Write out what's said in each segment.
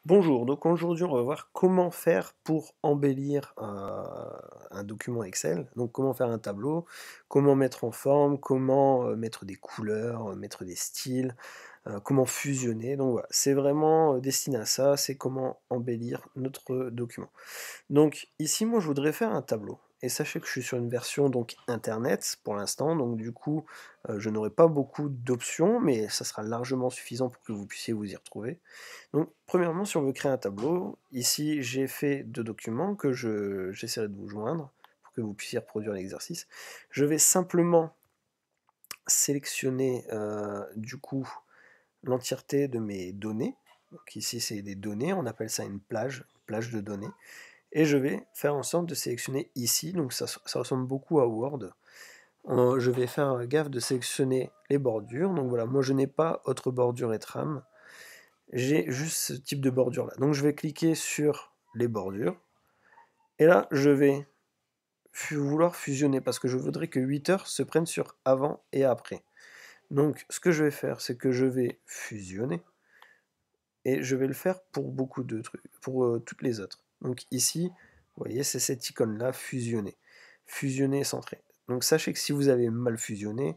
Bonjour, donc aujourd'hui on va voir comment faire pour embellir un document Excel, donc comment faire un tableau, comment mettre en forme, comment mettre des couleurs, mettre des styles, comment fusionner, donc voilà, c'est vraiment destiné à ça, c'est comment embellir notre document. Donc ici, moi, je voudrais faire un tableau. Et sachez que je suis sur une version donc internet pour l'instant, donc du coup, je n'aurai pas beaucoup d'options, mais ça sera largement suffisant pour que vous puissiez vous y retrouver. Donc, premièrement, si on veut créer un tableau, ici j'ai fait deux documents que j'essaierai de vous joindre pour que vous puissiez reproduire l'exercice. Je vais simplement sélectionner du coup l'entièreté de mes données. Donc ici c'est des données, on appelle ça une plage de données. Et je vais faire en sorte de sélectionner ici, donc ça ressemble beaucoup à Word. Je vais faire gaffe de sélectionner les bordures, donc voilà, moi je n'ai pas autre bordure et trame, j'ai juste ce type de bordure là. Donc je vais cliquer sur les bordures, et là je vais vouloir fusionner, parce que je voudrais que 8 heures se prennent sur avant et après. Donc ce que je vais faire, c'est que je vais fusionner, et je vais le faire pour beaucoup de trucs, pour toutes les autres. Donc ici, vous voyez, c'est cette icône-là, fusionner. Fusionner, centrer. Donc sachez que si vous avez mal fusionné,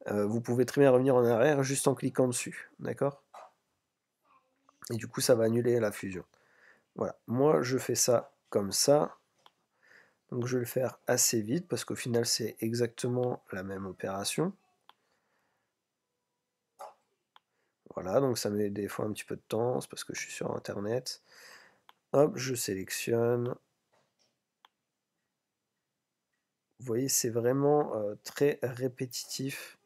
vous pouvez très bien revenir en arrière juste en cliquant dessus, d'accord? Et du coup, ça va annuler la fusion. Voilà, moi je fais ça comme ça. Donc je vais le faire assez vite, parce qu'au final, c'est exactement la même opération. Voilà, donc ça met des fois un petit peu de temps, c'est parce que je suis sur Internet. Hop, je sélectionne. Vous voyez, c'est vraiment très répétitif.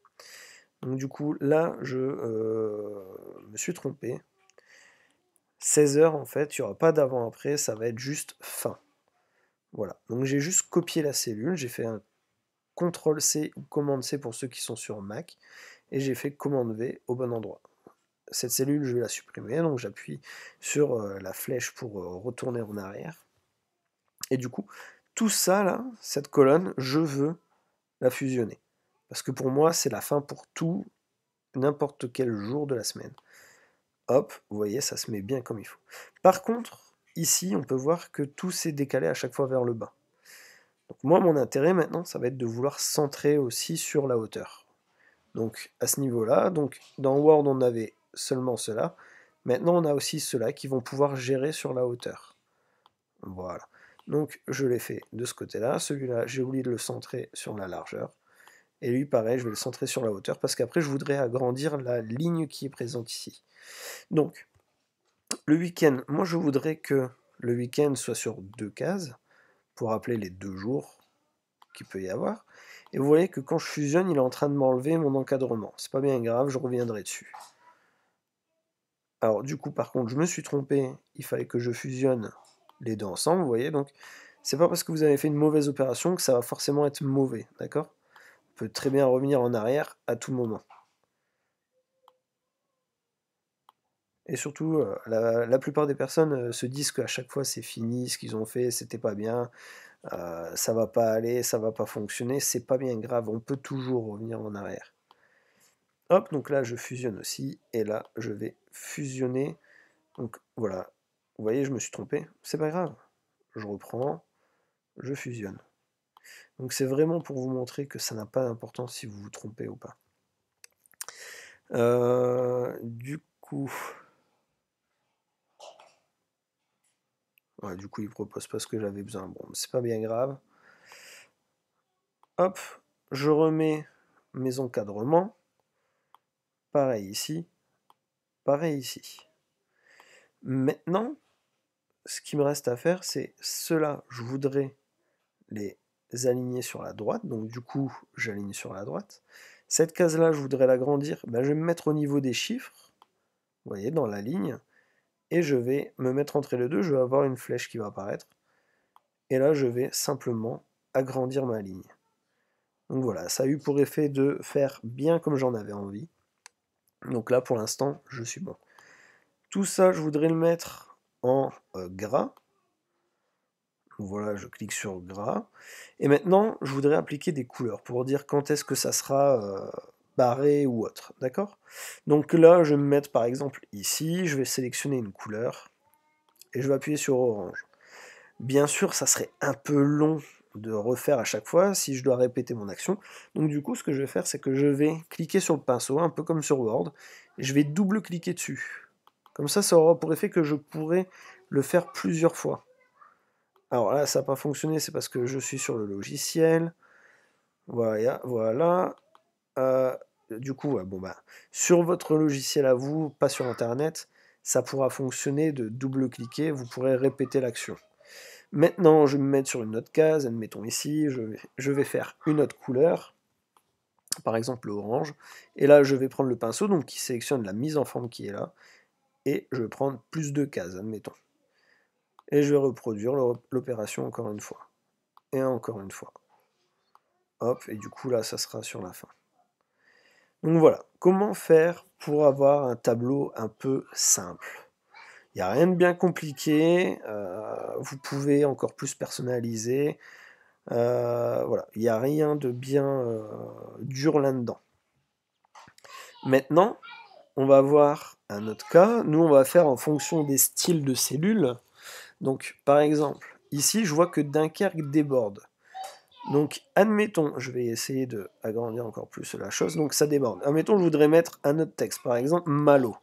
Donc du coup, là, je me suis trompé. 16 heures, en fait, il n'y aura pas d'avant-après, ça va être juste fin. Voilà, donc j'ai juste copié la cellule, j'ai fait un CTRL-C ou Commande-C pour ceux qui sont sur Mac, et j'ai fait Commande-V au bon endroit. Cette cellule, je vais la supprimer, donc j'appuie sur la flèche pour retourner en arrière. Et du coup, tout ça, là, cette colonne, je veux la fusionner. Parce que pour moi, c'est la fin pour tout, n'importe quel jour de la semaine. Hop, vous voyez, ça se met bien comme il faut. Par contre, ici, on peut voir que tout s'est décalé à chaque fois vers le bas. Donc moi, mon intérêt maintenant, ça va être de vouloir centrer aussi sur la hauteur. Donc à ce niveau-là, donc dans Word, on avait seulement cela. Maintenant, on a aussi ceux-là qui vont pouvoir gérer sur la hauteur. Voilà. Donc je l'ai fait de ce côté-là. Celui-là, j'ai oublié de le centrer sur la largeur. Et lui, pareil, je vais le centrer sur la hauteur, parce qu'après, je voudrais agrandir la ligne qui est présente ici. Donc, le week-end, moi, je voudrais que le week-end soit sur 2 cases, pour rappeler les 2 jours qu'il peut y avoir. Et vous voyez que quand je fusionne, il est en train de m'enlever mon encadrement. C'est pas bien grave, je reviendrai dessus. Alors, du coup, par contre, je me suis trompé. Il fallait que je fusionne les deux ensemble, vous voyez. Donc, c'est pas parce que vous avez fait une mauvaise opération que ça va forcément être mauvais, d'accord? On peut très bien revenir en arrière à tout moment. Et surtout, la plupart des personnes se disent qu'à chaque fois c'est fini, ce qu'ils ont fait, c'était pas bien, ça va pas aller, ça va pas fonctionner, c'est pas bien grave, on peut toujours revenir en arrière. Hop, donc là je fusionne aussi, et là je vais fusionner, donc voilà, vous voyez, je me suis trompé, c'est pas grave, je reprends, je fusionne. Donc c'est vraiment pour vous montrer que ça n'a pas d'importance si vous vous trompez ou pas. Du coup... Ouais, du coup, il propose pas ce que j'avais besoin. Bon, c'est pas bien grave. Hop, je remets mes encadrements. Pareil ici. Pareil ici. Maintenant, ce qui me reste à faire, c'est ceux-là, je voudrais les aligner sur la droite. Donc du coup, j'aligne sur la droite. Cette case-là, je voudrais l'agrandir. Ben, je vais me mettre au niveau des chiffres. Vous voyez, dans la ligne. Et je vais me mettre entre les deux. Je vais avoir une flèche qui va apparaître. Et là, je vais simplement agrandir ma ligne. Donc voilà, ça a eu pour effet de faire bien comme j'en avais envie. Donc là, pour l'instant, je suis bon. Tout ça, je voudrais le mettre en gras. Voilà, je clique sur gras. Et maintenant, je voudrais appliquer des couleurs pour dire quand est-ce que ça sera barré ou autre. D'accord? Donc là, je vais me mettre par exemple ici, je vais sélectionner une couleur. et je vais appuyer sur orange. Bien sûr, ça serait un peu long de refaire à chaque fois si je dois répéter mon action. Donc du coup, ce que je vais faire, c'est que je vais cliquer sur le pinceau, un peu comme sur Word, et je vais double-cliquer dessus. Comme ça aura pour effet que je pourrai le faire plusieurs fois. Alors là, ça n'a pas fonctionné, c'est parce que je suis sur le logiciel. Voilà. Du coup, sur votre logiciel à vous, pas sur Internet, ça pourra fonctionner de double-cliquer, vous pourrez répéter l'action. Maintenant, je vais me mettre sur une autre case, admettons ici, je vais faire une autre couleur, par exemple l'orange, et là je vais prendre le pinceau donc qui sélectionne la mise en forme qui est là, et je vais prendre plus de cases, admettons. Et je vais reproduire l'opération encore une fois, et encore une fois. Hop, et du coup là ça sera sur la fin. Donc voilà, comment faire pour avoir un tableau un peu simple? Il n'y a rien de bien compliqué, vous pouvez encore plus personnaliser, voilà, il n'y a rien de bien dur là-dedans. Maintenant, on va voir un autre cas. Nous, on va faire en fonction des styles de cellules. Donc, par exemple, ici, je vois que Dunkerque déborde. Donc, admettons, je vais essayer de agrandir encore plus la chose. Donc, ça déborde. Admettons, je voudrais mettre un autre texte. Par exemple, Malo.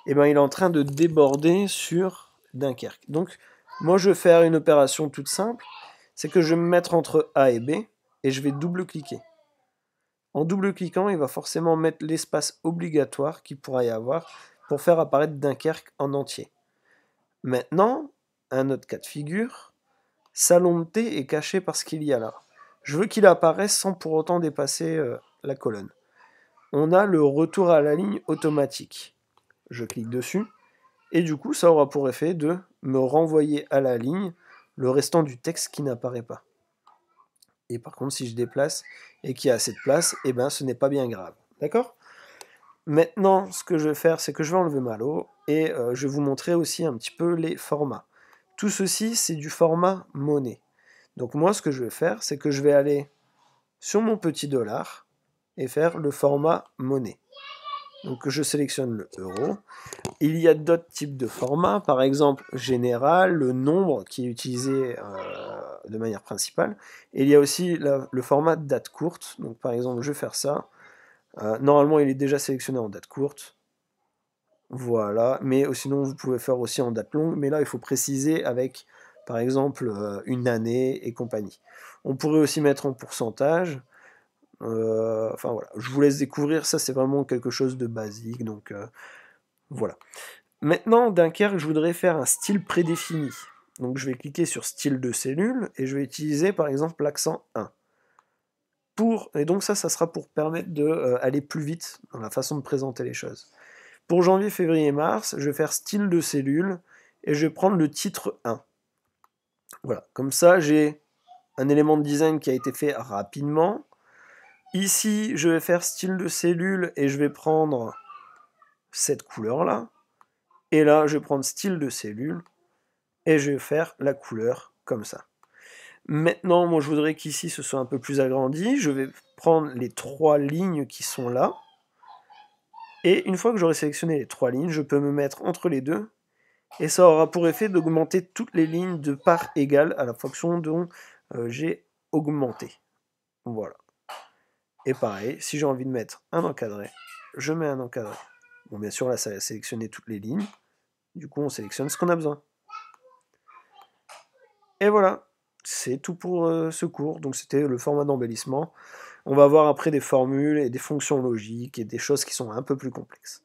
Et bien, il est en train de déborder sur Dunkerque. Donc, moi, je vais faire une opération toute simple. C'est que je vais me mettre entre A et B et je vais double-cliquer. En double-cliquant, il va forcément mettre l'espace obligatoire qu'il pourra y avoir pour faire apparaître Dunkerque en entier. Maintenant, un autre cas de figure, Salon de thé est caché par ce qu'il y a là. Je veux qu'il apparaisse sans pour autant dépasser la colonne. On a le retour à la ligne automatique. Je clique dessus, et du coup, ça aura pour effet de me renvoyer à la ligne le restant du texte qui n'apparaît pas. Et par contre, si je déplace et qu'il y a assez de place, eh ben, ce n'est pas bien grave. D'accord ? Maintenant, ce que je vais faire, c'est que je vais enlever Malo et je vais vous montrer aussi un petit peu les formats. Tout ceci, c'est du format monnaie. Donc moi, ce que je vais faire, c'est que je vais aller sur mon petit dollar et faire le format monnaie. Donc je sélectionne le euro. Il y a d'autres types de formats, par exemple général, le nombre qui est utilisé de manière principale. Et il y a aussi le format date courte. Donc par exemple, je vais faire ça. Normalement, il est déjà sélectionné en date courte. Voilà. Mais sinon, vous pouvez faire aussi en date longue. Mais là, il faut préciser avec, par exemple, une année et compagnie. On pourrait aussi mettre en pourcentage. Enfin voilà, je vous laisse découvrir. Ça, c'est vraiment quelque chose de basique. Donc voilà. Maintenant, Dunkerque, je voudrais faire un style prédéfini. Donc je vais cliquer sur style de cellule et je vais utiliser par exemple l'accent 1. Et donc ça sera pour permettre d'aller plus vite dans la façon de présenter les choses. Pour janvier, février, mars, je vais faire style de cellule et je vais prendre le titre 1. Voilà, comme ça j'ai un élément de design qui a été fait rapidement. Ici, je vais faire style de cellule et je vais prendre cette couleur-là. Et là, je vais prendre style de cellule et je vais faire la couleur comme ça. Maintenant, moi je voudrais qu'ici ce soit un peu plus agrandi. Je vais prendre les 3 lignes qui sont là. Et une fois que j'aurai sélectionné les 3 lignes, je peux me mettre entre les deux. Et ça aura pour effet d'augmenter toutes les lignes de part égale à la fonction dont j'ai augmenté. Voilà. Et pareil, si j'ai envie de mettre un encadré, je mets un encadré. Bon, bien sûr, là, ça a sélectionné toutes les lignes. Du coup, on sélectionne ce qu'on a besoin. Et voilà, c'est tout pour ce cours. Donc, c'était le format d'embellissement. On va voir après des formules et des fonctions logiques et des choses qui sont un peu plus complexes.